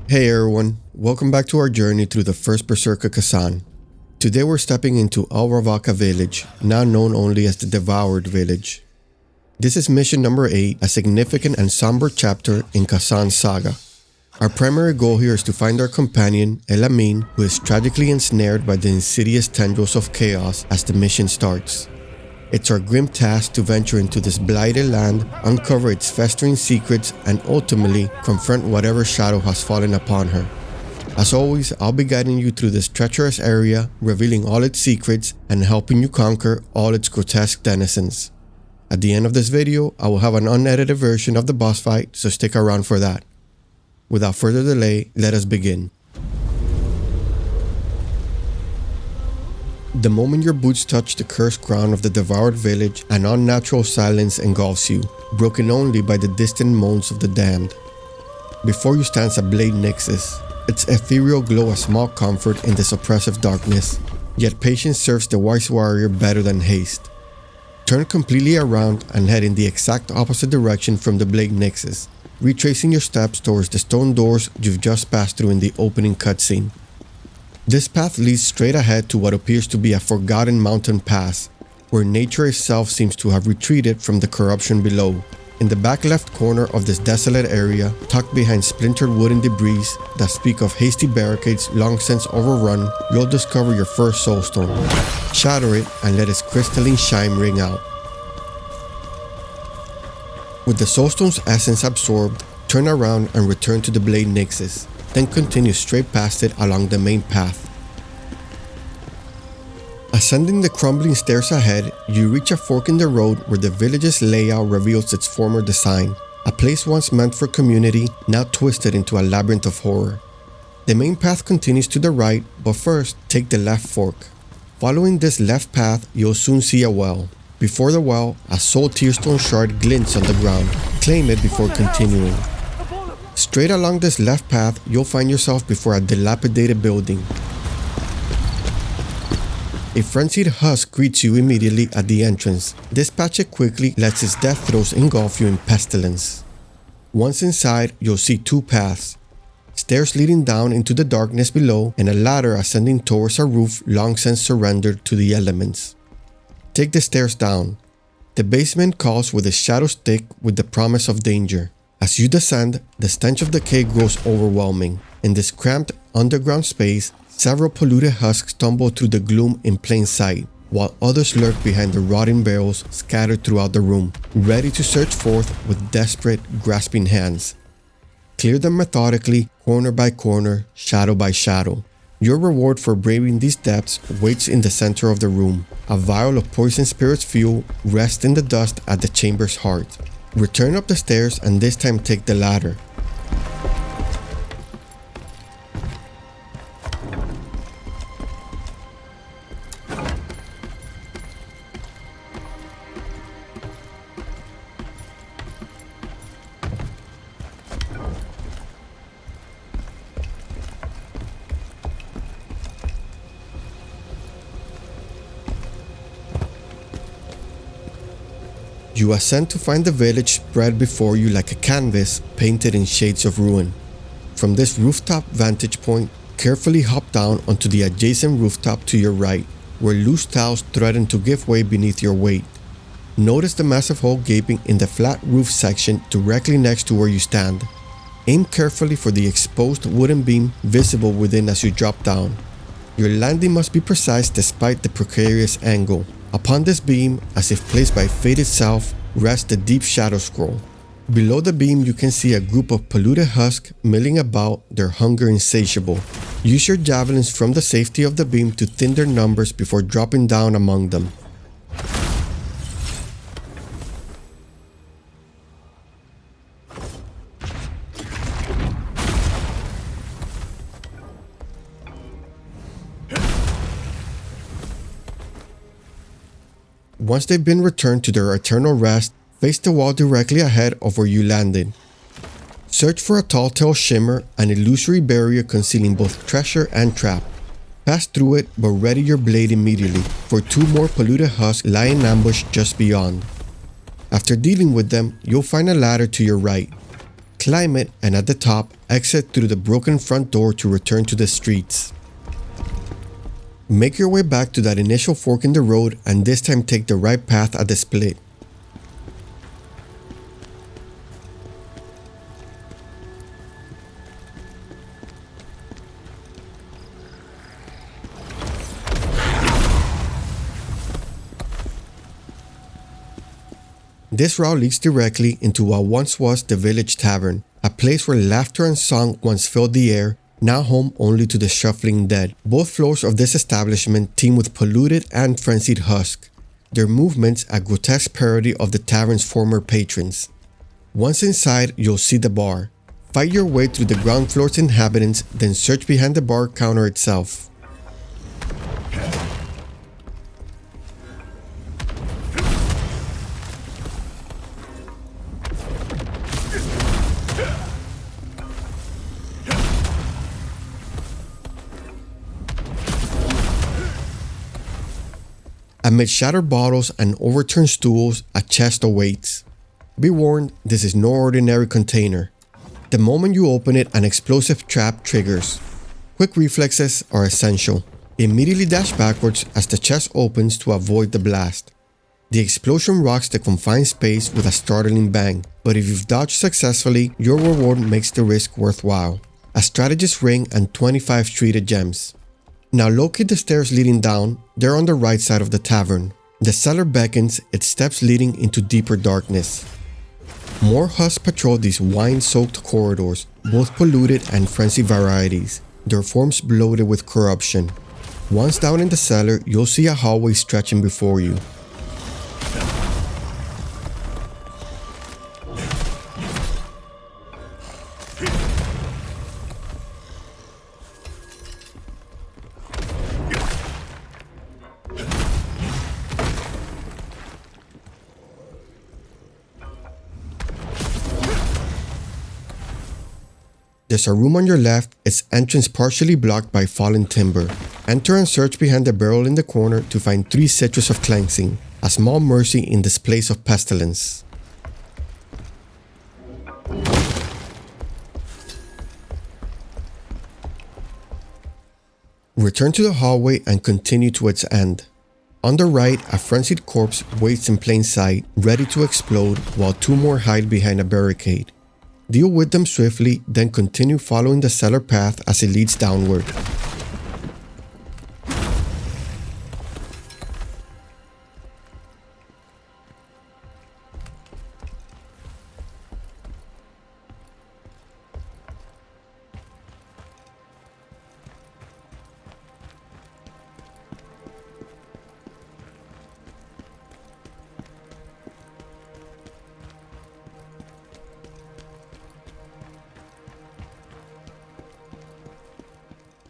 Hey everyone, welcome back to our journey through the First Berserker Khazan. Today we're stepping into Ravaca Village, now known only as the Devoured Village. This is mission number 8, a significant and somber chapter in Khazan's saga. Our primary goal here is to find our companion, Elamein, who is tragically ensnared by the insidious tendrils of chaos as the mission starts. It's our grim task to venture into this blighted land, uncover its festering secrets, and ultimately confront whatever shadow has fallen upon her. As always, I'll be guiding you through this treacherous area, revealing all its secrets, and helping you conquer all its grotesque denizens. At the end of this video, I will have an unedited version of the boss fight, so stick around for that. Without further delay, let us begin. The moment your boots touch the cursed ground of the Devoured Village, an unnatural silence engulfs you, broken only by the distant moans of the damned. Before you stands a blade Nexus, its ethereal glow a small comfort in this oppressive darkness, yet patience serves the wise warrior better than haste. Turn completely around and head in the exact opposite direction from the blade Nexus, retracing your steps towards the stone doors you've just passed through in the opening cutscene. This path leads straight ahead to what appears to be a forgotten mountain pass, where nature itself seems to have retreated from the corruption below. In the back left corner of this desolate area, tucked behind splintered wooden debris that speak of hasty barricades long since overrun, you'll discover your first Soulstone. Shatter it and let its crystalline shine ring out. With the Soulstone's essence absorbed, turn around and return to the blade Nexus. Then continue straight past it along the main path. Ascending the crumbling stairs ahead, you reach a fork in the road where the village's layout reveals its former design, a place once meant for community, now twisted into a labyrinth of horror. The main path continues to the right, but first, take the left fork. Following this left path, you'll soon see a well. Before the well, a soul Tearstone shard glints on the ground. Claim it before continuing. Straight along this left path, you'll find yourself before a dilapidated building. A frenzied husk greets you immediately at the entrance. Dispatch it quickly lets its death throes engulf you in pestilence. Once inside, you'll see two paths. Stairs leading down into the darkness below and a ladder ascending towards a roof long since surrendered to the elements. Take the stairs down. The basement calls with its shadows thick with the promise of danger. As you descend, the stench of decay grows overwhelming. In this cramped underground space, several polluted husks tumble through the gloom in plain sight, while others lurk behind the rotting barrels scattered throughout the room, ready to search forth with desperate, grasping hands. Clear them methodically, corner by corner, shadow by shadow. Your reward for braving these depths waits in the center of the room. A vial of poison spirit's fuel rests in the dust at the chamber's heart. Return up the stairs and this time take the ladder. You ascend to find the village spread before you like a canvas painted in shades of ruin. From this rooftop vantage point, carefully hop down onto the adjacent rooftop to your right, where loose tiles threaten to give way beneath your weight. Notice the massive hole gaping in the flat roof section directly next to where you stand. Aim carefully for the exposed wooden beam visible within as you drop down. Your landing must be precise despite the precarious angle. Upon this beam, as if placed by fate itself, rests the deep shadow scroll. Below the beam you can see a group of polluted husks milling about, their hunger insatiable. Use your javelins from the safety of the beam to thin their numbers before dropping down among them. Once they've been returned to their eternal rest, face the wall directly ahead of where you landed. Search for a telltale shimmer, an illusory barrier concealing both treasure and trap. Pass through it, but ready your blade immediately, for two more polluted husks lie in ambush just beyond. After dealing with them, you'll find a ladder to your right. Climb it, and at the top, exit through the broken front door to return to the streets. Make your way back to that initial fork in the road, and this time take the right path at the split. This route leads directly into what once was the village tavern, a place where laughter and song once filled the air, now home only to the shuffling dead. Both floors of this establishment teem with polluted and frenzied husk, their movements a grotesque parody of the tavern's former patrons. Once inside, you'll see the bar. Fight your way through the ground floor's inhabitants, then search behind the bar counter itself. Amid shattered bottles and overturned stools, a chest awaits. Be warned, this is no ordinary container. The moment you open it, an explosive trap triggers. Quick reflexes are essential. Immediately dash backwards as the chest opens to avoid the blast. The explosion rocks the confined space with a startling bang, but if you've dodged successfully, your reward makes the risk worthwhile. A Strategist ring and 25 treated gems. Now locate the stairs leading down. They're on the right side of the tavern. The cellar beckons, its steps leading into deeper darkness. More husks patrol these wine-soaked corridors, both polluted and frenzied varieties, their forms bloated with corruption. Once down in the cellar, you'll see a hallway stretching before you. There's a room on your left, its entrance partially blocked by fallen timber. Enter and search behind the barrel in the corner to find 3 citrus of cleansing, a small mercy in this place of pestilence. Return to the hallway and continue to its end. On the right, a frenzied corpse waits in plain sight, ready to explode, while 2 more hide behind a barricade. Deal with them swiftly, then continue following the cellar path as it leads downward.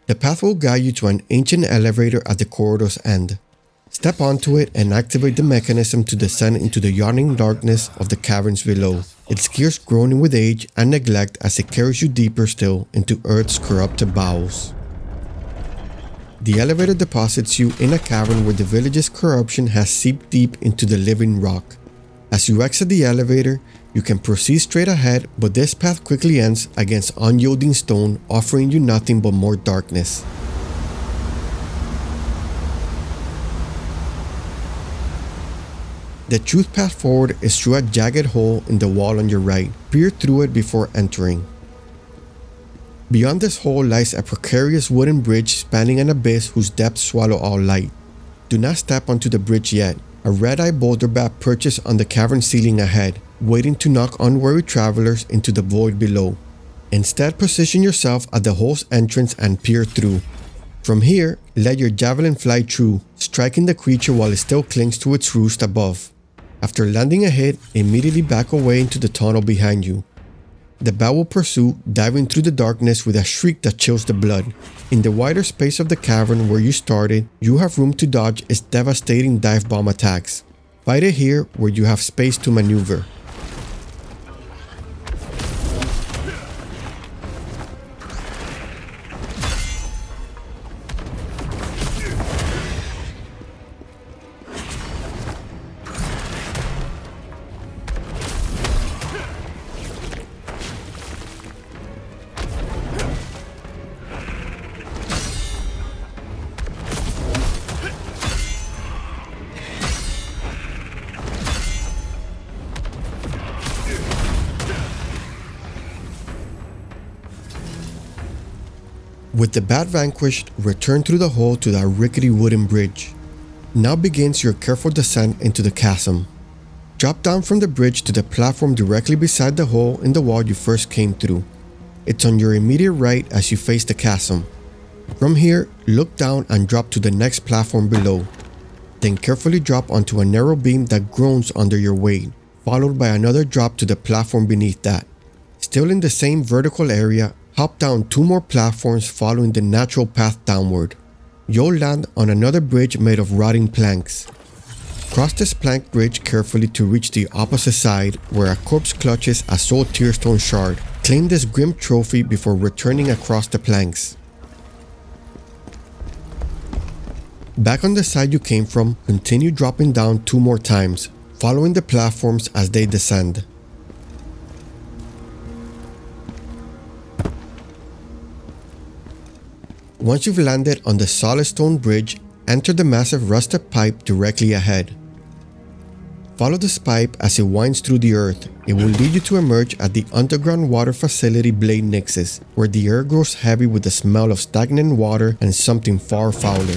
The path will guide you to an ancient elevator at the corridor's end. Step onto it and activate the mechanism to descend into the yawning darkness of the caverns below, its gears groaning with age and neglect as it carries you deeper still into Earth's corrupted bowels. The elevator deposits you in a cavern where the village's corruption has seeped deep into the living rock. As you exit the elevator, you can proceed straight ahead, but this path quickly ends against unyielding stone, offering you nothing but more darkness. The truth path forward is through a jagged hole in the wall on your right. Peer through it before entering. Beyond this hole lies a precarious wooden bridge spanning an abyss whose depths swallow all light. Do not step onto the bridge yet. A red-eye boulder bat perches on the cavern ceiling ahead, waiting to knock unwary travelers into the void below. Instead, position yourself at the hole's entrance and peer through. From here, let your javelin fly true, striking the creature while it still clings to its roost above. After landing a hit, immediately back away into the tunnel behind you. The bat will pursue, diving through the darkness with a shriek that chills the blood. In the wider space of the cavern where you started, you have room to dodge its devastating dive bomb attacks. Fight it here where you have space to maneuver. With the bat vanquished, return through the hole to that rickety wooden bridge. Now begins your careful descent into the chasm. Drop down from the bridge to the platform directly beside the hole in the wall you first came through. It's on your immediate right as you face the chasm. From here, look down and drop to the next platform below. Then carefully drop onto a narrow beam that groans under your weight, followed by another drop to the platform beneath that. Still in the same vertical area, hop down 2 more platforms following the natural path downward. You'll land on another bridge made of rotting planks. Cross this plank bridge carefully to reach the opposite side where a corpse clutches a soul Tearstone shard. Claim this grim trophy before returning across the planks. Back on the side you came from, continue dropping down 2 more times, following the platforms as they descend. Once you've landed on the solid stone bridge, enter the massive rusted pipe directly ahead. Follow this pipe as it winds through the earth. It will lead you to emerge at the underground water facility Blade Nexus, where the air grows heavy with the smell of stagnant water and something far fouler.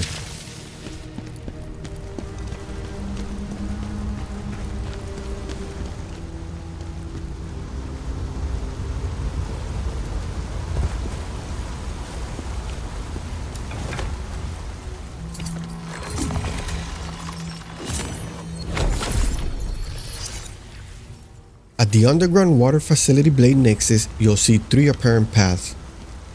At the underground water facility Blade Nexus, you'll see 3 apparent paths.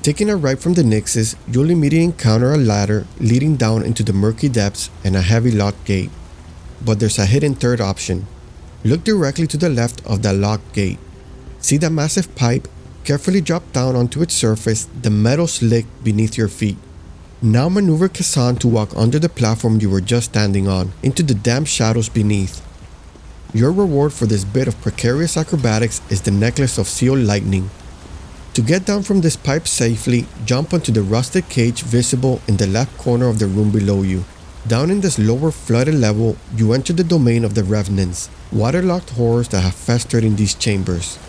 Taking a right from the Nexus, you'll immediately encounter a ladder leading down into the murky depths and a heavy locked gate. But there's a hidden third option. Look directly to the left of that locked gate. See that massive pipe? Carefully drop down onto its surface, the metal slick beneath your feet. Now maneuver Khazan to walk under the platform you were just standing on, into the damp shadows beneath. Your reward for this bit of precarious acrobatics is the necklace of sealed lightning. To get down from this pipe safely, jump onto the rusted cage visible in the left corner of the room below you. Down in this lower flooded level, you enter the domain of the Revenants, waterlogged horrors that have festered in these chambers.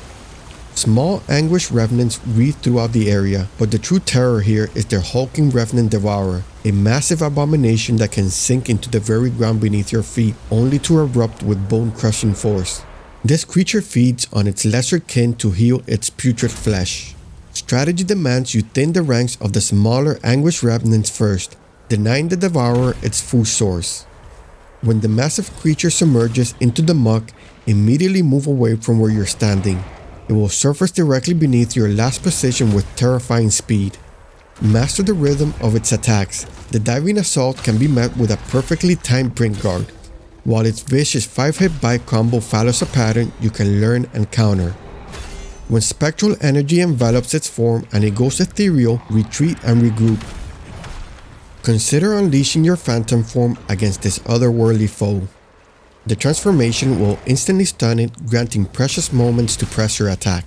Small Anguished Revenants wreathe throughout the area, but the true terror here is their hulking Revenant Devourer, a massive abomination that can sink into the very ground beneath your feet only to erupt with bone-crushing force. This creature feeds on its lesser kin to heal its putrid flesh. Strategy demands you thin the ranks of the smaller Anguished Revenants first, denying the Devourer its food source. When the massive creature submerges into the muck, immediately move away from where you're standing. It will surface directly beneath your last position with terrifying speed. Master the rhythm of its attacks. The diving assault can be met with a perfectly timed Brink Guard, while its vicious 5-hit bite combo follows a pattern you can learn and counter. When spectral energy envelops its form and it goes ethereal, retreat and regroup. Consider unleashing your phantom form against this otherworldly foe. The transformation will instantly stun it, granting precious moments to press your attack.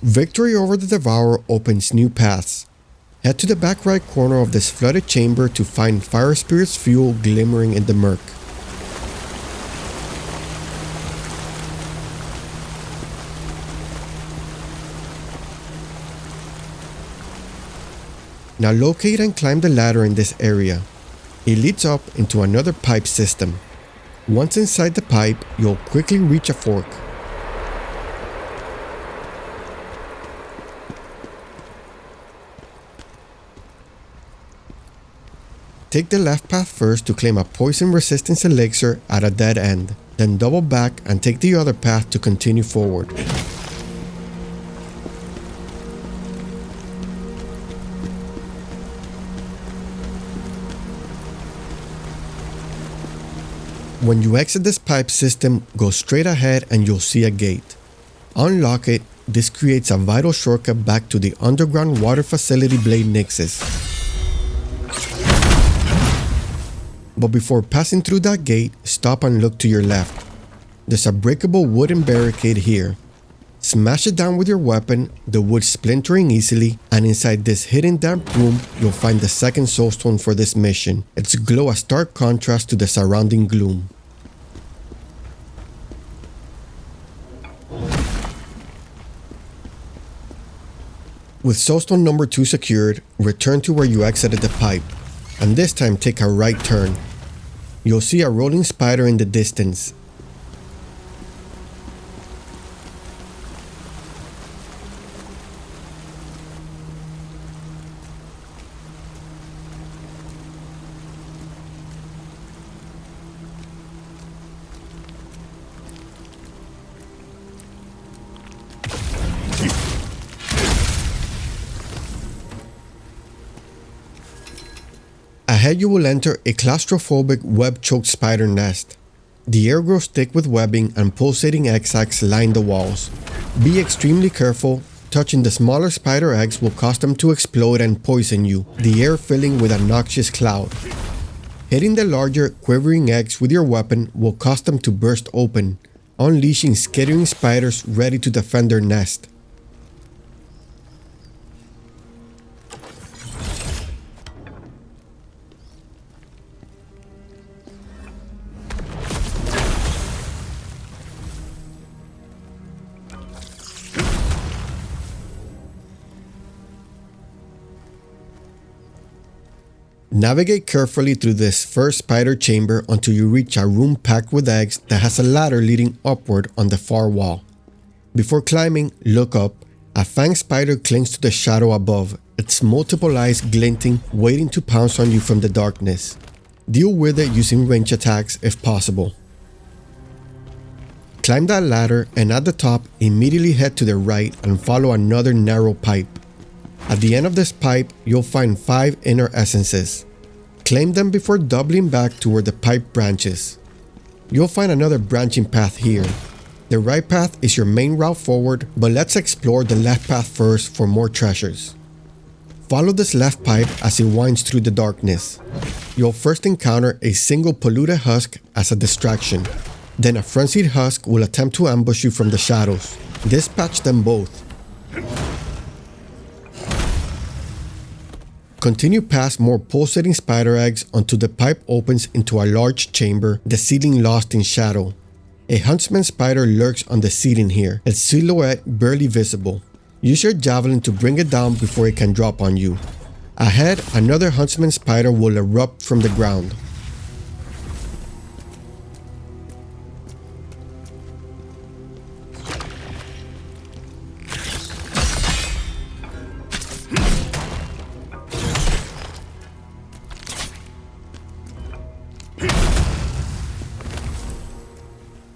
Victory over the Devourer opens new paths. Head to the back right corner of this flooded chamber to find Fire Spirit's fuel glimmering in the murk. Now locate and climb the ladder in this area. It leads up into another pipe system. Once inside the pipe, you'll quickly reach a fork. Take the left path first to claim a poison resistance elixir at a dead end, then double back and take the other path to continue forward. When you exit this pipe system, go straight ahead and you'll see a gate. Unlock it. This creates a vital shortcut back to the underground water facility Blade Nexus. But before passing through that gate, stop and look to your left. There's a breakable wooden barricade here. Smash it down with your weapon, the wood splintering easily, and inside this hidden damp room, you'll find the second soulstone for this mission. Its glow a stark contrast to the surrounding gloom. With soulstone number 2 secured, return to where you exited the pipe, and this time take a right turn. You'll see a rolling spider in the distance. Ahead you will enter a claustrophobic web-choked spider nest. The air grows thick with webbing and pulsating egg sacs line the walls. Be extremely careful. Touching the smaller spider eggs will cause them to explode and poison you, the air filling with a noxious cloud. Hitting the larger, quivering eggs with your weapon will cause them to burst open, unleashing skittering spiders ready to defend their nest. Navigate carefully through this first spider chamber until you reach a room packed with eggs that has a ladder leading upward on the far wall. Before climbing, look up. A fanged spider clings to the shadow above, its multiple eyes glinting, waiting to pounce on you from the darkness. Deal with it using range attacks if possible. Climb that ladder and at the top, immediately head to the right and follow another narrow pipe. At the end of this pipe, you'll find 5 inner essences. Claim them before doubling back to where the pipe branches. You'll find another branching path here. The right path is your main route forward, but let's explore the left path first for more treasures. Follow this left pipe as it winds through the darkness. You'll first encounter a single polluted husk as a distraction. Then a frenzied husk will attempt to ambush you from the shadows. Dispatch them both. Continue past more pulsating spider eggs until the pipe opens into a large chamber, the ceiling lost in shadow. A huntsman spider lurks on the ceiling here, its silhouette barely visible. Use your javelin to bring it down before it can drop on you. Ahead, another huntsman spider will erupt from the ground.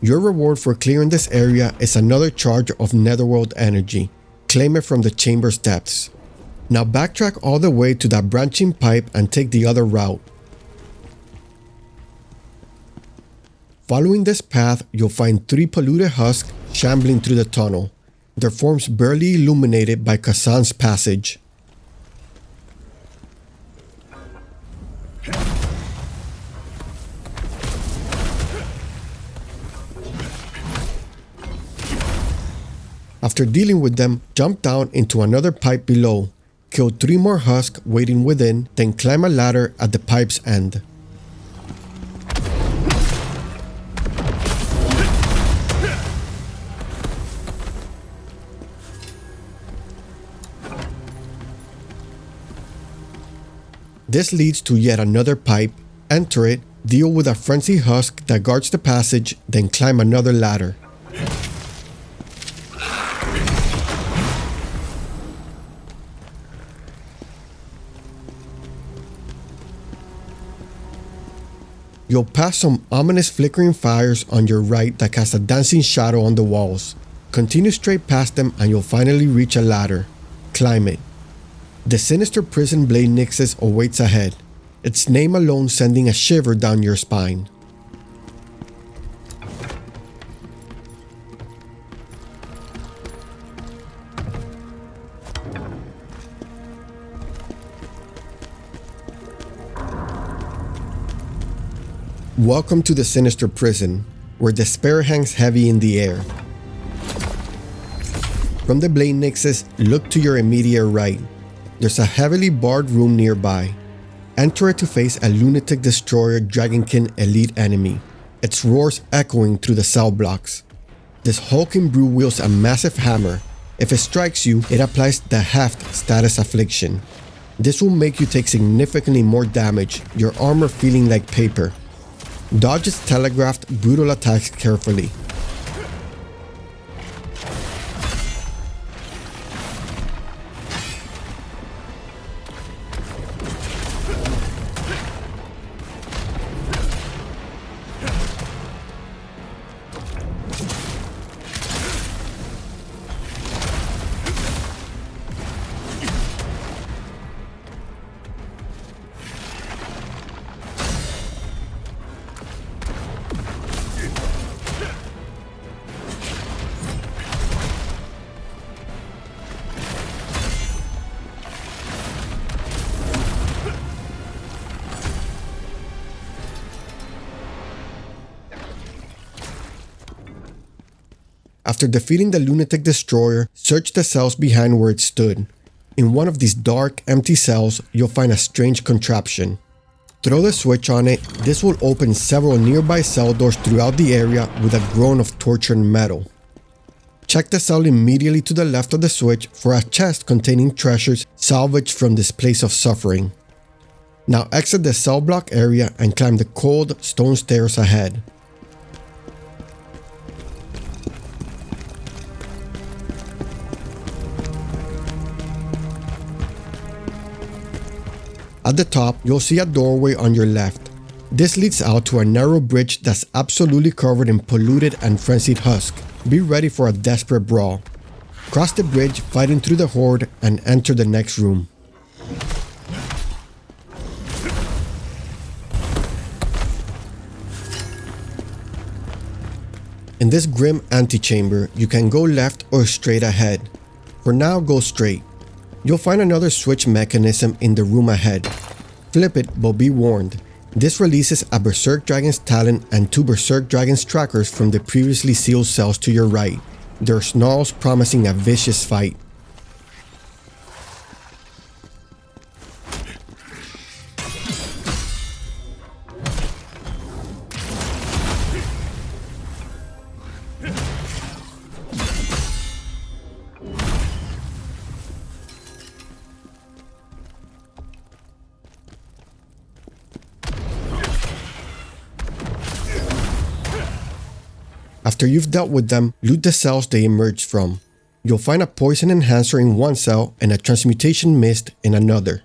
Your reward for clearing this area is another charge of Netherworld Energy. Claim it from the chamber's depths. Now backtrack all the way to that branching pipe and take the other route. Following this path, you'll find 3 polluted husks shambling through the tunnel, their forms barely illuminated by Khazan's passage. After dealing with them, jump down into another pipe below, kill 3 more husks waiting within, then climb a ladder at the pipe's end. This leads to yet another pipe. Enter it, deal with a frenzied husk that guards the passage, then climb another ladder. You'll pass some ominous flickering fires on your right that cast a dancing shadow on the walls. Continue straight past them and you'll finally reach a ladder. Climb it. The Sinister prison blade Nexus awaits ahead, its name alone sending a shiver down your spine. Welcome to the Sinister prison, where despair hangs heavy in the air. From the Blade Nexus, look to your immediate right. There's a heavily barred room nearby. Enter it to face a lunatic destroyer dragonkin elite enemy, its roars echoing through the cell blocks. This hulking brew wields a massive hammer. If it strikes you, it applies the Heft status affliction. This will make you take significantly more damage, your armor feeling like paper. Dodge its telegraphed, brutal attacks carefully. After defeating the lunatic destroyer, search the cells behind where it stood. In one of these dark, empty cells, you'll find a strange contraption. Throw the switch on it. This will open several nearby cell doors throughout the area with a groan of tortured metal. Check the cell immediately to the left of the switch for a chest containing treasures salvaged from this place of suffering. Now exit the cell block area and climb the cold stone stairs ahead. At the top, you'll see a doorway on your left. This leads out to a narrow bridge that's absolutely covered in polluted and frenzied husk. Be ready for a desperate brawl. Cross the bridge, fighting through the horde, and enter the next room. In this grim antechamber, you can go left or straight ahead. For now, go straight. You'll find another switch mechanism in the room ahead. Flip it, but be warned. This releases a Berserk Dragon's talent and 2 Berserk Dragon's trackers from the previously sealed cells to your right. Their snarls promising a vicious fight. After you've dealt with them, loot the cells they emerged from. You'll find a poison enhancer in one cell and a transmutation mist in another.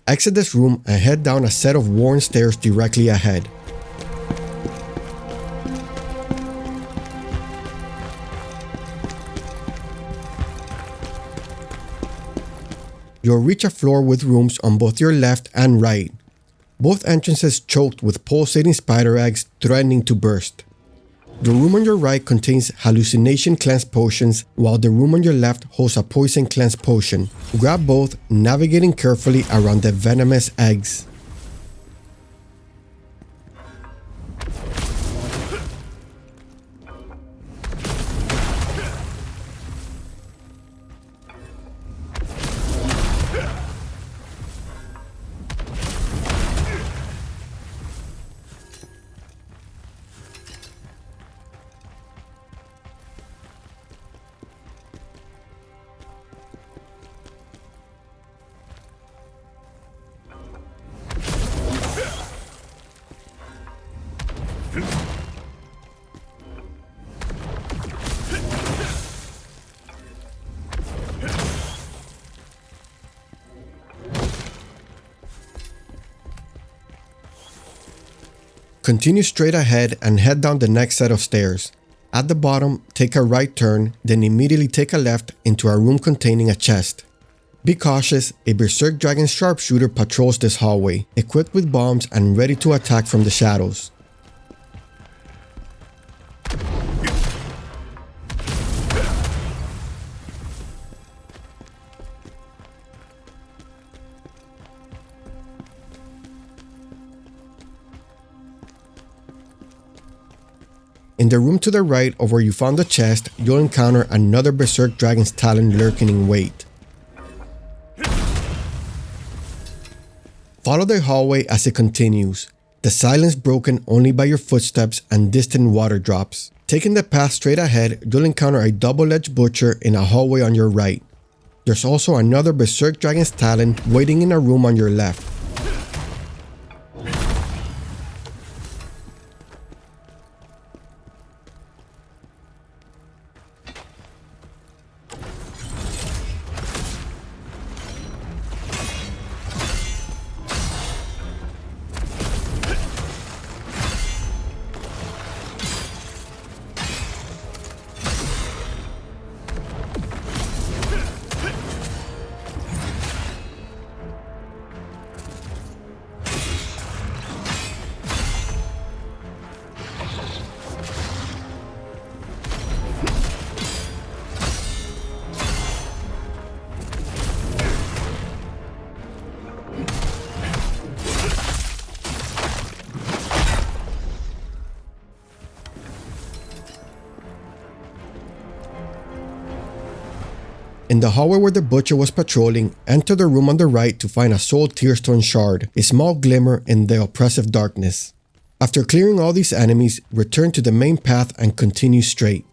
Exit this room and head down a set of worn stairs directly ahead. You'll reach a floor with rooms on both your left and right. Both entrances choked with pulsating spider eggs threatening to burst. The room on your right contains hallucination cleanse potions, while the room on your left holds a poison cleanse potion. Grab both, navigating carefully around the venomous eggs. Continue straight ahead and head down the next set of stairs. At the bottom, take a right turn, then immediately take a left into a room containing a chest. Be cautious, a Berserk Dragon sharpshooter patrols this hallway, equipped with bombs and ready to attack from the shadows. In the room to the right of where you found the chest, you'll encounter another Berserk Dragon's Talon lurking in wait. Follow the hallway as it continues, the silence broken only by your footsteps and distant water drops. Taking the path straight ahead, you'll encounter a double-edged butcher in a hallway on your right. There's also another Berserk Dragon's Talon waiting in a room on your left. In the hallway where the butcher was patrolling, enter the room on the right to find a soul Tearstone shard, a small glimmer in the oppressive darkness. After clearing all these enemies, return to the main path and continue straight.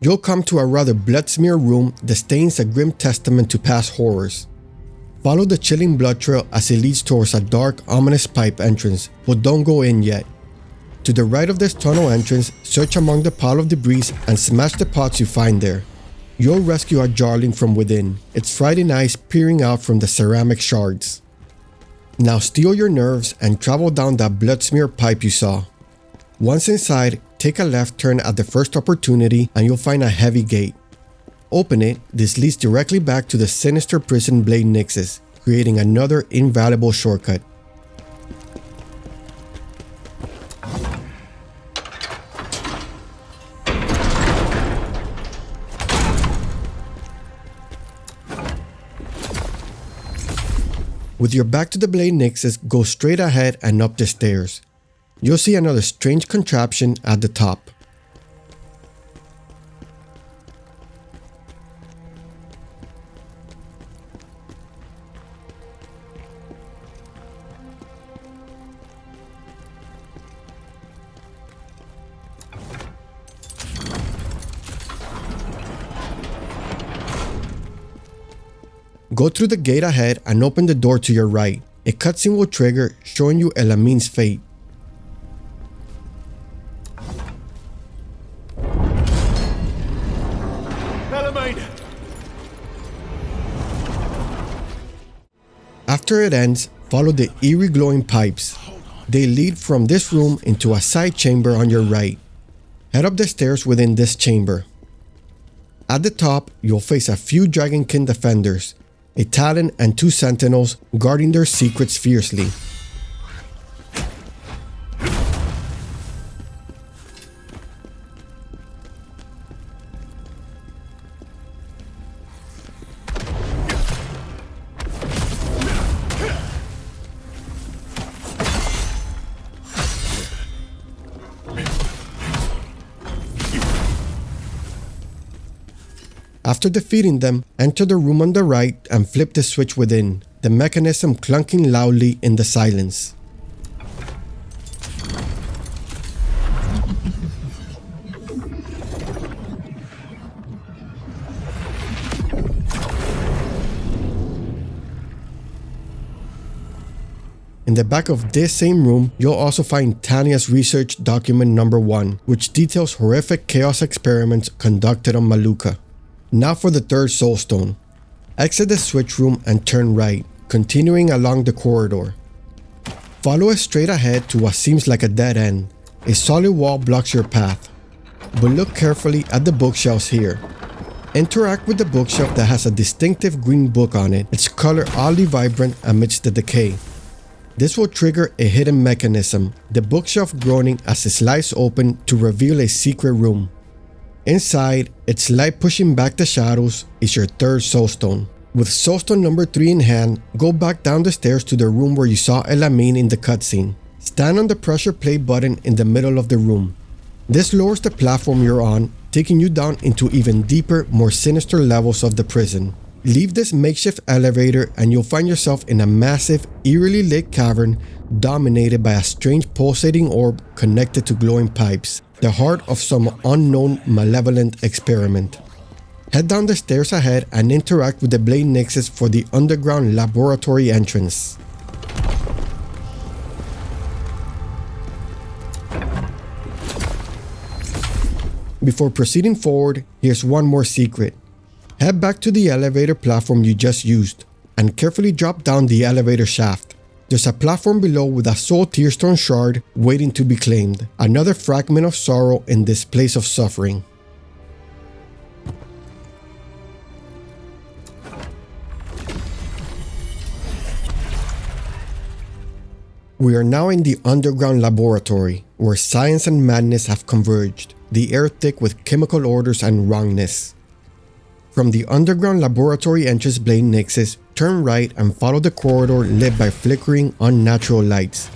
You'll come to a rather blood-smeared room that stains a grim testament to past horrors. Follow the chilling blood trail as it leads towards a dark, ominous pipe entrance, but don't go in yet. To the right of this tunnel entrance, search among the pile of debris and smash the pots you find there. You'll rescue a Jarling from within, its frightened eyes peering out from the ceramic shards. Now steel your nerves and travel down that blood-smeared pipe you saw. Once inside, take a left turn at the first opportunity and you'll find a heavy gate. Open it, this leads directly back to the Sinister prison blade Nexus, creating another invaluable shortcut. With your back to the blade Nexus, go straight ahead and up the stairs. You'll see another strange contraption at the top. Go through the gate ahead and open the door to your right. A cutscene will trigger, showing you Elamein's fate. Elamein! After it ends, follow the eerie glowing pipes. They lead from this room into a side chamber on your right. Head up the stairs within this chamber. At the top, you'll face a few Dragonkin defenders, a Talon and 2 Sentinels guarding their secrets fiercely. After defeating them, enter the room on the right and flip the switch within, the mechanism clunking loudly in the silence. In the back of this same room, you'll also find Tanya's research document number 1, which details horrific chaos experiments conducted on Maluka. Now for the third Soulstone. Exit the switch room and turn right, continuing along the corridor. Follow it straight ahead to what seems like a dead end. A solid wall blocks your path, but look carefully at the bookshelves here. Interact with the bookshelf that has a distinctive green book on it, its color oddly vibrant amidst the decay. This will trigger a hidden mechanism, the bookshelf groaning as it slides open to reveal a secret room. Inside, its light pushing back the shadows, is your third Soulstone. With Soulstone number 3 in hand, go back down the stairs to the room where you saw Elamein in the cutscene. Stand on the pressure play button in the middle of the room. This lowers the platform you're on, taking you down into even deeper, more sinister levels of the prison. Leave this makeshift elevator and you'll find yourself in a massive, eerily lit cavern dominated by a strange pulsating orb connected to glowing pipes, the heart of some unknown malevolent experiment. Head down the stairs ahead and interact with the Blade Nexus for the underground laboratory entrance. Before proceeding forward, here's one more secret. Head back to the elevator platform you just used, and carefully drop down the elevator shaft. There's a platform below with a soul Tearstone shard waiting to be claimed, another fragment of sorrow in this place of suffering. We are now in the underground laboratory, where science and madness have converged, the air thick with chemical orders and wrongness. From the underground laboratory entrance Blade Nexus, turn right and follow the corridor lit by flickering, unnatural lights.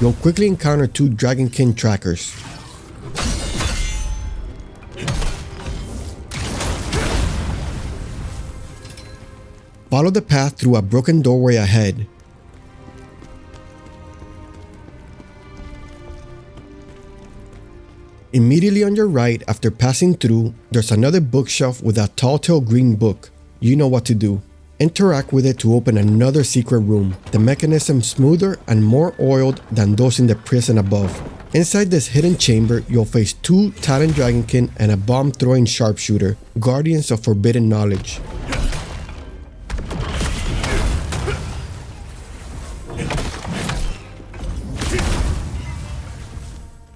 You'll quickly encounter 2 Dragonkin trackers. Follow the path through a broken doorway ahead. Immediately on your right, after passing through, there's another bookshelf with a telltale green book. You know what to do. Interact with it to open another secret room, the mechanism smoother and more oiled than those in the prison above. Inside this hidden chamber, you'll face 2 Talon Dragonkin and a bomb-throwing sharpshooter, guardians of forbidden knowledge.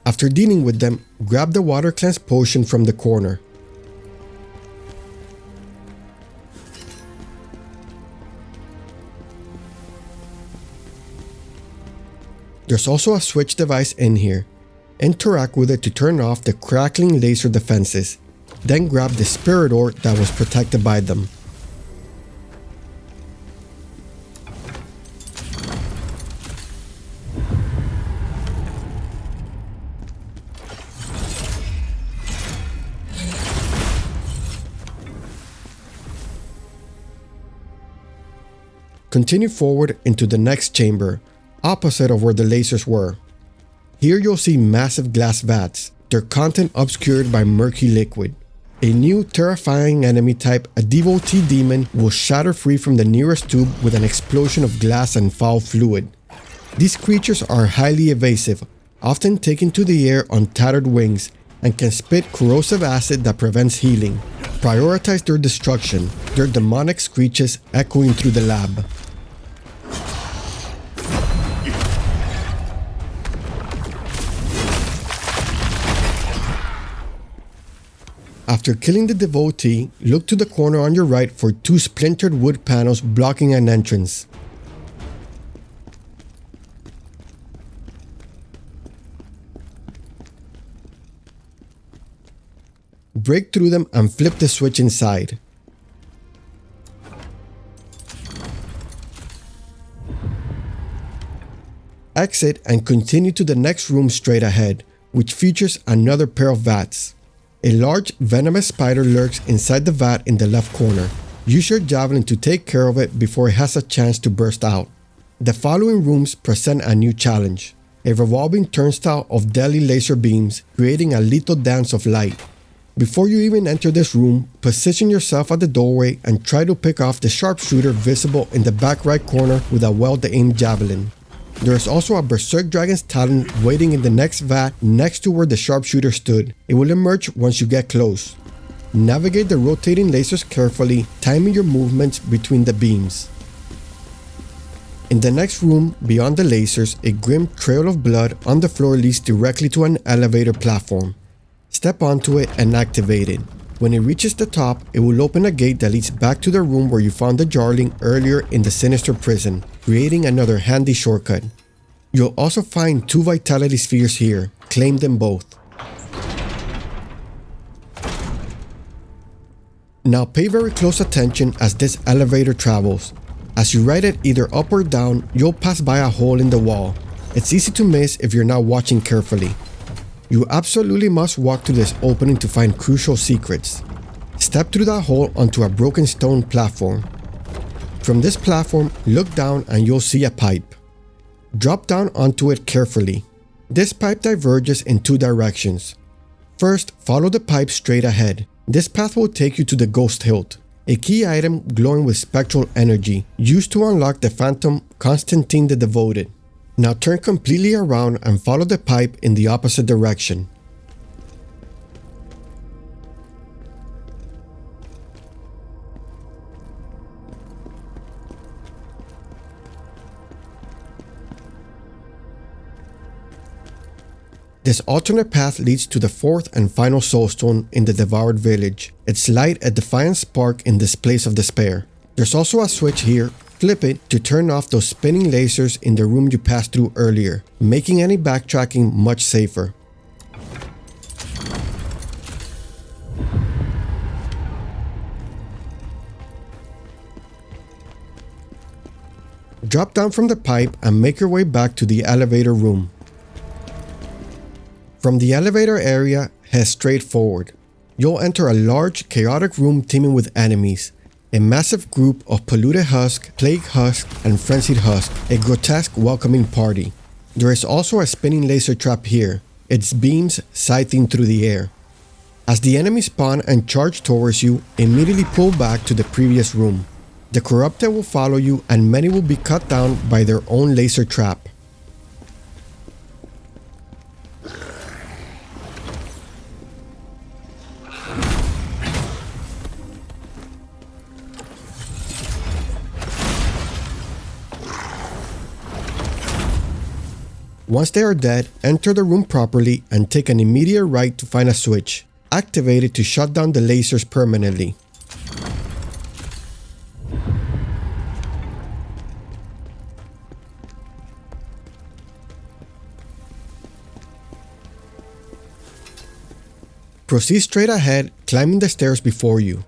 After dealing with them, grab the water cleanse potion from the corner. There's also a switch device in here. Interact with it to turn off the crackling laser defenses. Then grab the spirit orb that was protected by them. Continue forward into the next chamber, opposite of where the lasers were. Here you'll see massive glass vats, their content obscured by murky liquid. A new terrifying enemy type, a Devotee demon, will shatter free from the nearest tube with an explosion of glass and foul fluid. These creatures are highly evasive, often taken to the air on tattered wings, and can spit corrosive acid that prevents healing. Prioritize their destruction, their demonic screeches echoing through the lab. After killing the Devotee, look to the corner on your right for 2 splintered wood panels blocking an entrance. Break through them and flip the switch inside. Exit and continue to the next room straight ahead, which features another pair of vats. A large venomous spider lurks inside the vat in the left corner. Use your javelin to take care of it before it has a chance to burst out. The following rooms present a new challenge. A revolving turnstile of deadly laser beams, creating a lethal dance of light. Before you even enter this room, position yourself at the doorway and try to pick off the sharpshooter visible in the back right corner with a well-aimed javelin. There is also a Berserk Dragon's Talon waiting in the next vat next to where the sharpshooter stood. It will emerge once you get close. Navigate the rotating lasers carefully, timing your movements between the beams. In the next room, beyond the lasers, a grim trail of blood on the floor leads directly to an elevator platform. Step onto it and activate it. When it reaches the top, it will open a gate that leads back to the room where you found the Jarling earlier in the Sinister prison, creating another handy shortcut. You'll also find 2 Vitality Spheres here. Claim them both. Now pay very close attention as this elevator travels. As you ride it either up or down, you'll pass by a hole in the wall. It's easy to miss if you're not watching carefully. You absolutely must walk through this opening to find crucial secrets. Step through that hole onto a broken stone platform. From this platform, look down and you'll see a pipe. Drop down onto it carefully. This pipe diverges in two directions. First, follow the pipe straight ahead. This path will take you to the Ghost Hilt, a key item glowing with spectral energy, used to unlock the phantom Constantine the Devoted. Now turn completely around and follow the pipe in the opposite direction. This alternate path leads to the fourth and final Soulstone in the Devoured Village. Its light a defiant spark in this place of despair. There's also a switch here. Flip it to turn off those spinning lasers in the room you passed through earlier, making any backtracking much safer. Drop down from the pipe and make your way back to the elevator room. From the elevator area, head straight forward. You'll enter a large, chaotic room teeming with enemies. A massive group of polluted husk, plague husk, and frenzied husk, a grotesque welcoming party. There is also a spinning laser trap here, its beams scything through the air. As the enemies spawn and charge towards you, immediately pull back to the previous room. The corrupted will follow you and many will be cut down by their own laser trap. Once they are dead, enter the room properly and take an immediate right to find a switch. Activate it to shut down the lasers permanently. Proceed straight ahead, climbing the stairs before you.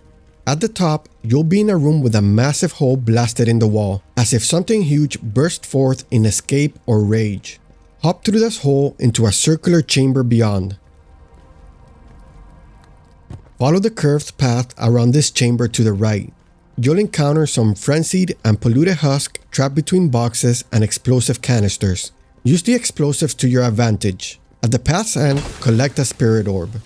At the top, you'll be in a room with a massive hole blasted in the wall, as if something huge burst forth in escape or rage. Hop through this hole into a circular chamber beyond. Follow the curved path around this chamber to the right. You'll encounter some frenzied and polluted husk trapped between boxes and explosive canisters. Use the explosives to your advantage. At the path's end, collect a spirit orb.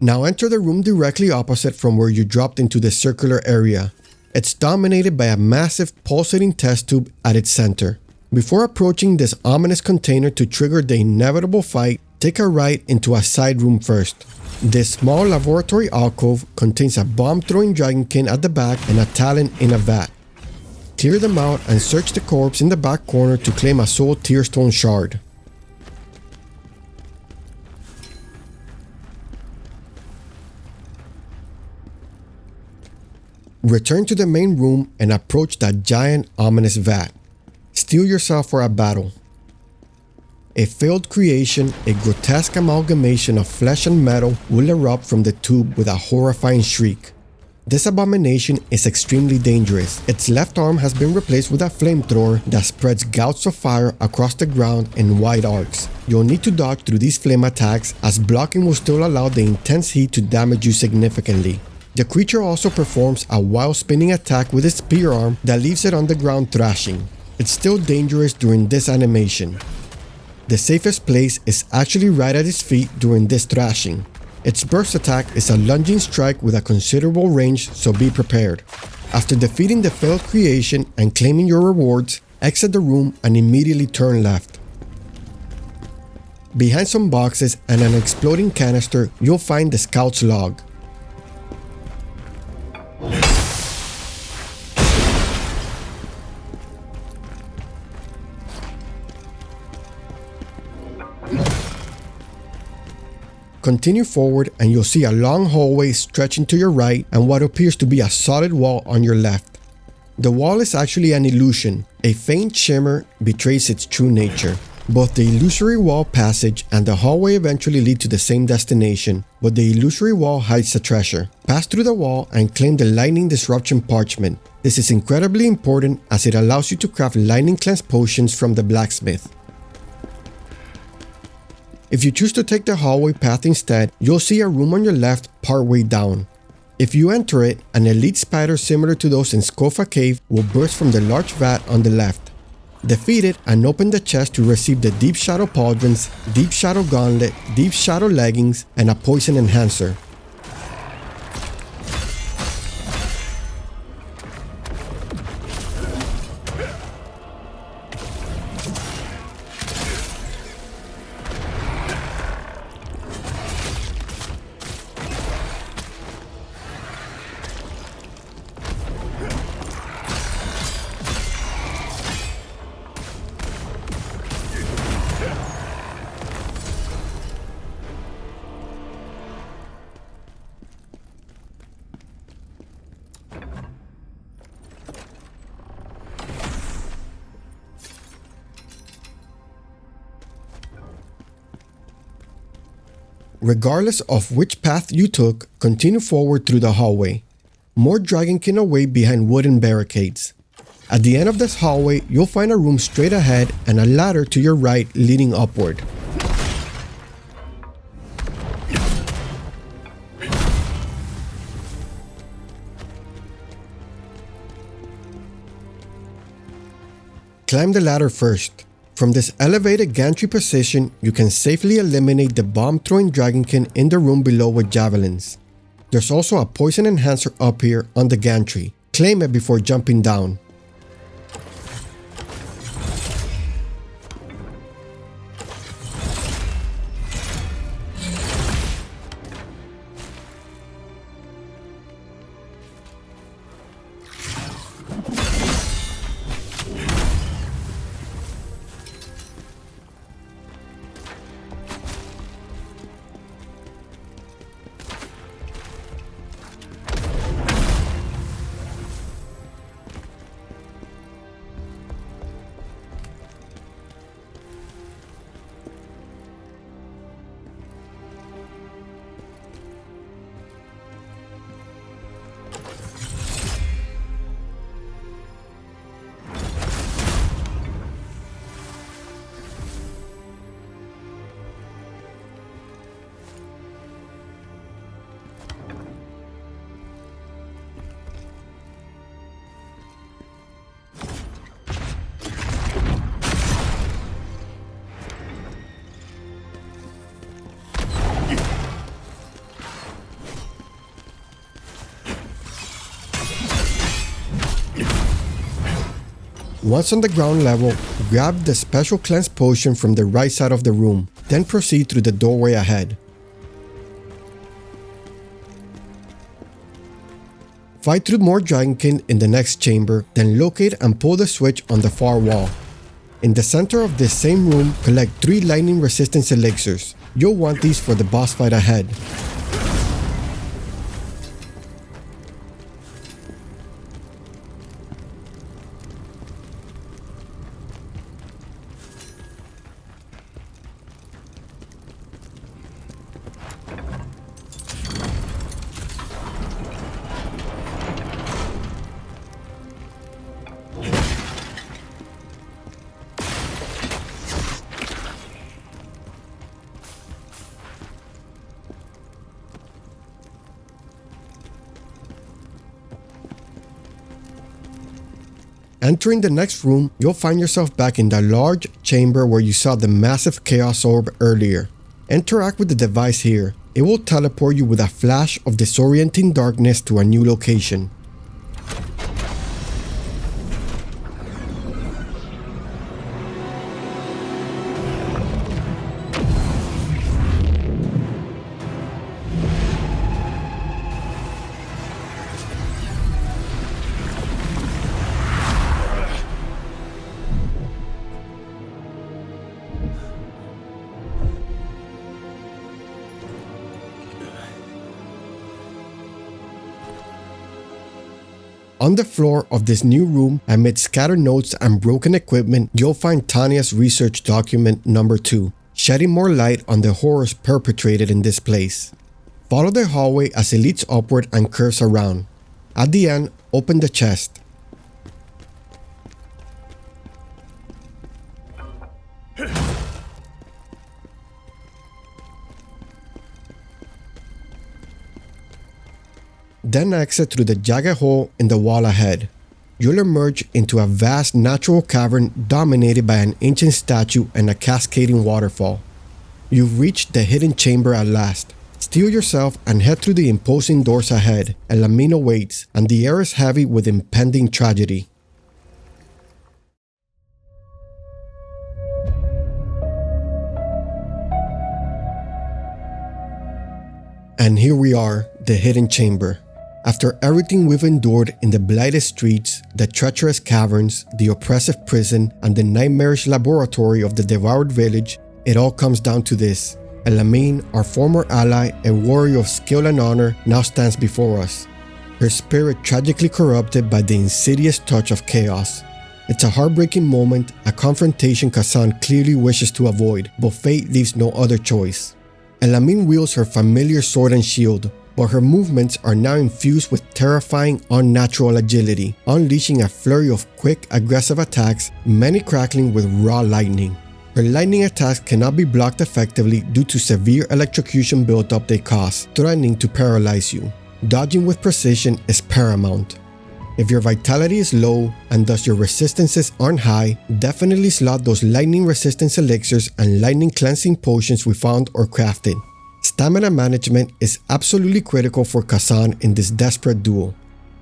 Now enter the room directly opposite from where you dropped into the circular area. It's dominated by a massive pulsating test tube at its center. Before approaching this ominous container to trigger the inevitable fight, take a right into a side room first. This small laboratory alcove contains a bomb-throwing dragonkin at the back and a talon in a vat. Clear them out and search the corpse in the back corner to claim a soul Tearstone shard. Return to the main room and approach that giant, ominous vat. Steel yourself for a battle. A failed creation, a grotesque amalgamation of flesh and metal will erupt from the tube with a horrifying shriek. This abomination is extremely dangerous. Its left arm has been replaced with a flamethrower that spreads gouts of fire across the ground in wide arcs. You'll need to dodge through these flame attacks, as blocking will still allow the intense heat to damage you significantly. The creature also performs a wild spinning attack with its spear arm that leaves it on the ground thrashing. It's still dangerous during this animation. The safest place is actually right at its feet during this thrashing. Its burst attack is a lunging strike with a considerable range, so be prepared. After defeating the failed creation and claiming your rewards, exit the room and immediately turn left. Behind some boxes and an exploding canister, you'll find the scout's log. Continue forward and you'll see a long hallway stretching to your right and what appears to be a solid wall on your left. The wall is actually an illusion. A faint shimmer betrays its true nature. Both the illusory wall passage and the hallway eventually lead to the same destination, but the illusory wall hides the treasure. Pass through the wall and claim the lightning disruption parchment. This is incredibly important as it allows you to craft lightning cleanse potions from the blacksmith. If you choose to take the hallway path instead, you'll see a room on your left partway down. If you enter it, an elite spider similar to those in Skofa Cave will burst from the large vat on the left. Defeat it and open the chest to receive the Deep Shadow Pauldrons, Deep Shadow Gauntlet, Deep Shadow Leggings, and a Poison Enhancer. Regardless of which path you took, continue forward through the hallway. More dragonkin await behind wooden barricades. At the end of this hallway, you'll find a room straight ahead and a ladder to your right leading upward. Climb the ladder first. From this elevated gantry position, you can safely eliminate the bomb-throwing dragonkin in the room below with javelins. There's also a poison enhancer up here on the gantry. Claim it before jumping down. Once on the ground level, grab the special cleanse potion from the right side of the room, then proceed through the doorway ahead. Fight through more dragonkin in the next chamber, then locate and pull the switch on the far wall. In the center of this same room, collect 3 lightning resistance elixirs. You'll want these for the boss fight ahead. Entering the next room, you'll find yourself back in the large chamber where you saw the massive chaos orb earlier. Interact with the device here. It will teleport you with a flash of disorienting darkness to a new location. On the floor of this new room, amid scattered notes and broken equipment, you'll find Tanya's research document number 2, shedding more light on the horrors perpetrated in this place. Follow the hallway as it leads upward and curves around. At the end, open the chest. Then exit through the jagged hole in the wall ahead. You'll emerge into a vast natural cavern dominated by an ancient statue and a cascading waterfall. You've reached the hidden chamber at last. Steel yourself and head through the imposing doors ahead. Elamein awaits, and the air is heavy with impending tragedy. And here we are, the hidden chamber. After everything we've endured in the blighted streets, the treacherous caverns, the oppressive prison, and the nightmarish laboratory of the Devoured Village, it all comes down to this. Elamein, our former ally, a warrior of skill and honor, now stands before us. Her spirit tragically corrupted by the insidious touch of chaos. It's a heartbreaking moment, a confrontation Khazan clearly wishes to avoid, but fate leaves no other choice. Elamein wields her familiar sword and shield, but her movements are now infused with terrifying, unnatural agility, unleashing a flurry of quick, aggressive attacks, many crackling with raw lightning. Her lightning attacks cannot be blocked effectively due to severe electrocution buildup they cause, threatening to paralyze you. Dodging with precision is paramount. If your vitality is low, and thus your resistances aren't high, definitely slot those lightning resistance elixirs and lightning cleansing potions we found or crafted. Stamina management is absolutely critical for Khazan in this desperate duel.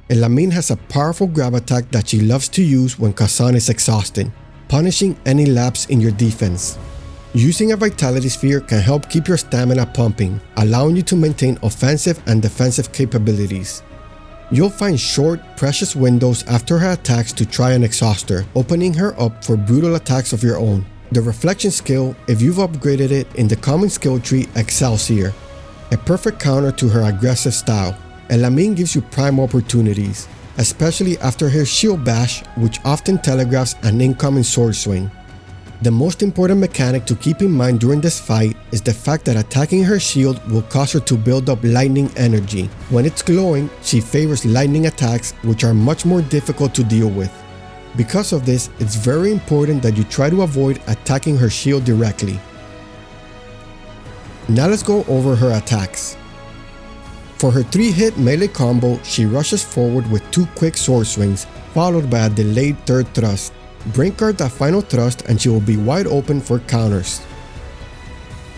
Elamein has a powerful grab attack that she loves to use when Khazan is exhausted, punishing any lapse in your defense. Using a vitality sphere can help keep your stamina pumping, allowing you to maintain offensive and defensive capabilities. You'll find short, precious windows after her attacks to try and exhaust her, opening her up for brutal attacks of your own. The reflection skill, if you've upgraded it in the common skill tree, excels here. A perfect counter to her aggressive style. Elamein gives you prime opportunities, especially after her shield bash, which often telegraphs an incoming sword swing. The most important mechanic to keep in mind during this fight is the fact that attacking her shield will cause her to build up lightning energy. When it's glowing, she favors lightning attacks, which are much more difficult to deal with. Because of this, it's very important that you try to avoid attacking her shield directly. Now let's go over her attacks. For her 3-hit melee combo, she rushes forward with 2 quick sword swings, followed by a delayed third thrust. Brink Guard that final thrust and she will be wide open for counters.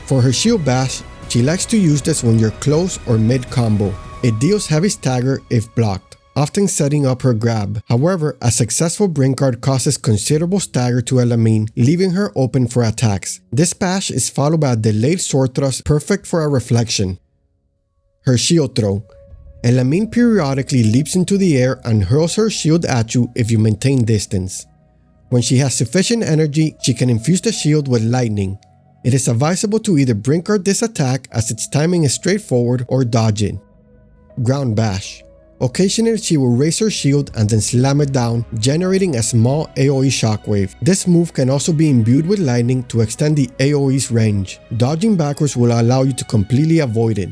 For her shield bash, she likes to use this when you're close or mid combo. It deals heavy stagger if blocked, often setting up her grab. However, a successful Brink Guard causes considerable stagger to Elamein, leaving her open for attacks. This bash is followed by a delayed sword thrust perfect for a reflection. Her shield throw. Elamein periodically leaps into the air and hurls her shield at you if you maintain distance. When she has sufficient energy, she can infuse the shield with lightning. It is advisable to either Brink Guard this attack as its timing is straightforward or dodge it. Ground bash. Occasionally she will raise her shield and then slam it down, generating a small AoE shockwave. This move can also be imbued with lightning to extend the AoE's range. Dodging backwards will allow you to completely avoid it.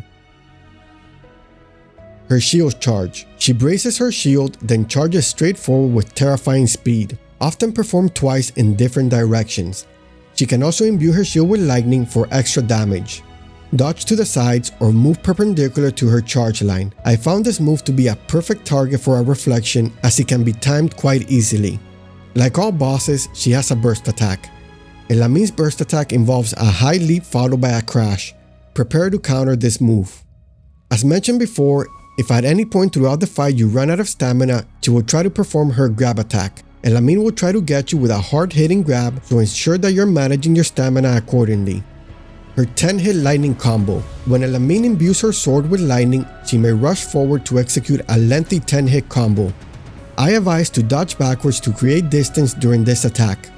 Her shield charge. She braces her shield, then charges straight forward with terrifying speed, often performed twice in different directions. She can also imbue her shield with lightning for extra damage. Dodge to the sides or move perpendicular to her charge line. I found this move to be a perfect target for a reflection as it can be timed quite easily. Like all bosses, she has a burst attack. Elamein's burst attack involves a high leap followed by a crash. Prepare to counter this move. As mentioned before, if at any point throughout the fight you run out of stamina, she will try to perform her grab attack. Elamein will try to get you with a hard-hitting grab, so ensure that you're managing your stamina accordingly. Her 10-hit lightning combo. When Elamein imbues her sword with lightning, she may rush forward to execute a lengthy 10-hit combo. I advise to dodge backwards to create distance during this attack.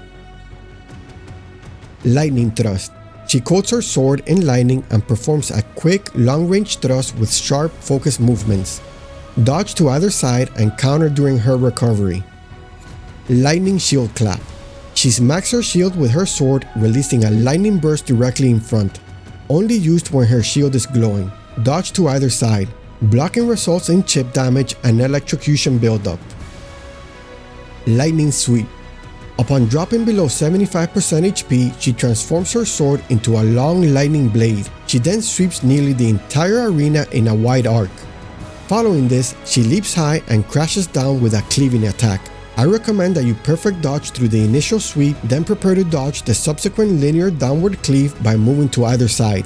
Lightning thrust. She coats her sword in lightning and performs a quick, long-range thrust with sharp, focused movements. Dodge to either side and counter during her recovery. Lightning Shield Clap. She smacks her shield with her sword, releasing a lightning burst directly in front. Only used when her shield is glowing. Dodge to either side. Blocking results in chip damage and electrocution buildup. Lightning Sweep. Upon dropping below 75% HP, she transforms her sword into a long lightning blade. She then sweeps nearly the entire arena in a wide arc. Following this, she leaps high and crashes down with a cleaving attack. I recommend that you perfect dodge through the initial sweep, then prepare to dodge the subsequent linear downward cleave by moving to either side.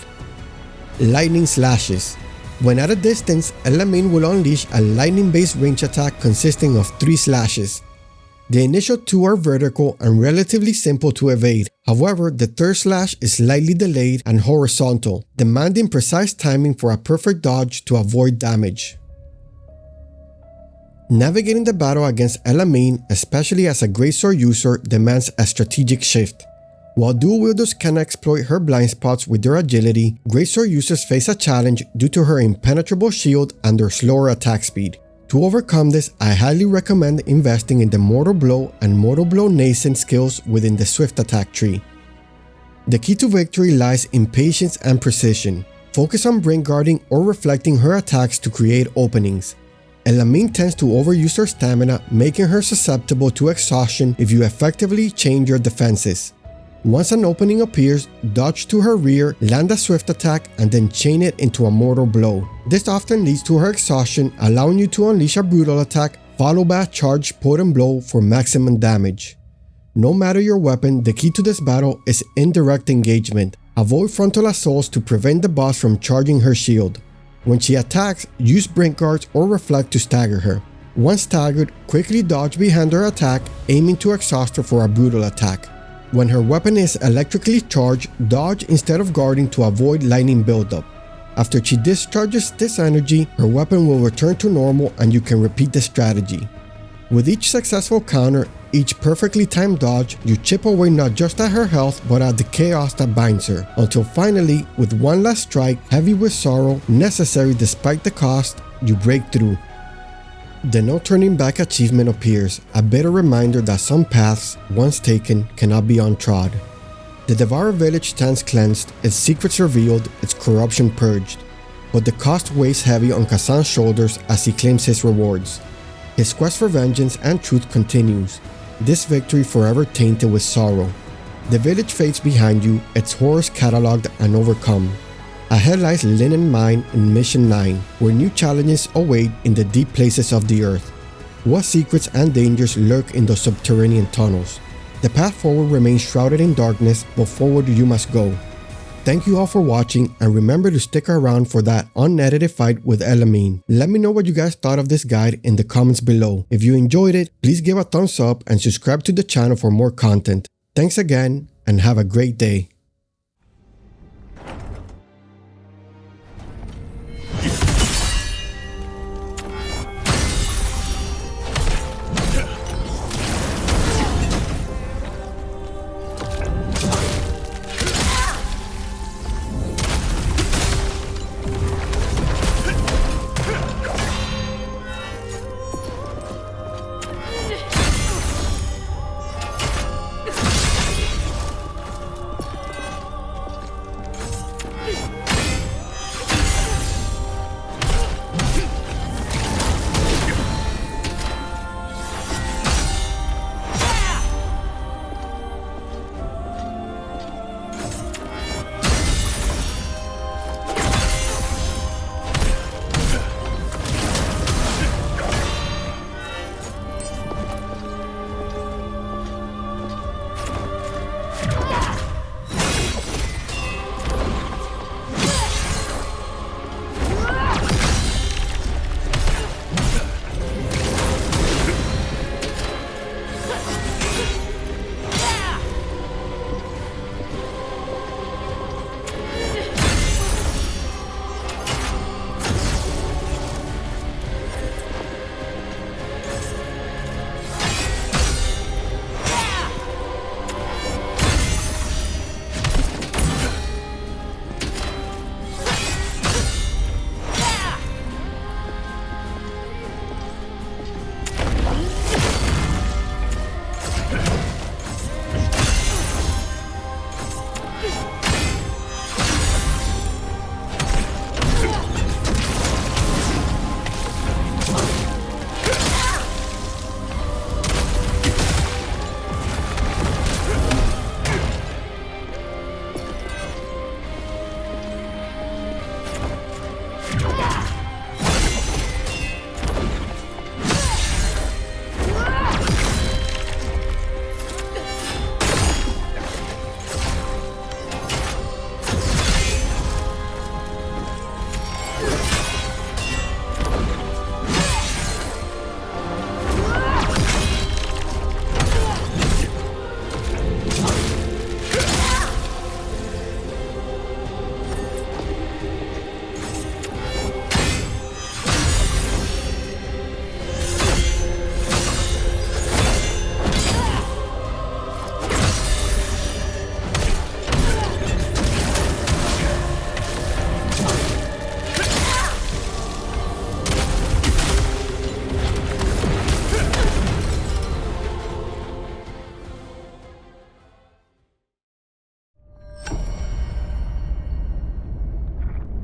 Lightning Slashes. When at a distance, Elamein will unleash a lightning-based range attack consisting of 3 slashes. The initial 2 are vertical and relatively simple to evade. However, the third slash is slightly delayed and horizontal, demanding precise timing for a perfect dodge to avoid damage. Navigating the battle against Elamein, especially as a greatsword user, demands a strategic shift. While dual wielders can exploit her blind spots with their agility, greatsword users face a challenge due to her impenetrable shield and their slower attack speed. To overcome this, I highly recommend investing in the Mortal Blow and Mortal Blow nascent skills within the Swift Attack tree. The key to victory lies in patience and precision. Focus on Brink Guarding or reflecting her attacks to create openings. Elamein tends to overuse her stamina, making her susceptible to exhaustion if you effectively change your defenses. Once an opening appears, dodge to her rear, land a swift attack, and then chain it into a mortal blow. This often leads to her exhaustion, allowing you to unleash a brutal attack, followed by a charged potent blow for maximum damage. No matter your weapon, the key to this battle is indirect engagement. Avoid frontal assaults to prevent the boss from charging her shield. When she attacks, use Brink Guards or Reflect to stagger her. Once staggered, quickly dodge behind her attack, aiming to exhaust her for a brutal attack. When her weapon is electrically charged, dodge instead of guarding to avoid lightning buildup. After she discharges this energy, her weapon will return to normal and you can repeat the strategy. With each successful counter, each perfectly timed dodge, you chip away not just at her health but at the chaos that binds her, until finally, with one last strike, heavy with sorrow, necessary despite the cost, you break through. The No Turning Back achievement appears, a bitter reminder that some paths, once taken, cannot be untrod. The Devoured Village stands cleansed, its secrets revealed, its corruption purged. But the cost weighs heavy on Khazan's shoulders as he claims his rewards. His quest for vengeance and truth continues, this victory forever tainted with sorrow. The village fades behind you, its horrors catalogued and overcome. Ahead lies Linen Mine in Mission 9, where new challenges await in the deep places of the earth. What secrets and dangers lurk in those subterranean tunnels? The path forward remains shrouded in darkness, but forward you must go. Thank you all for watching, and remember to stick around for that unedited fight with Elamein. Let me know what you guys thought of this guide in the comments below. If you enjoyed it, please give a thumbs up and subscribe to the channel for more content. Thanks again, and have a great day.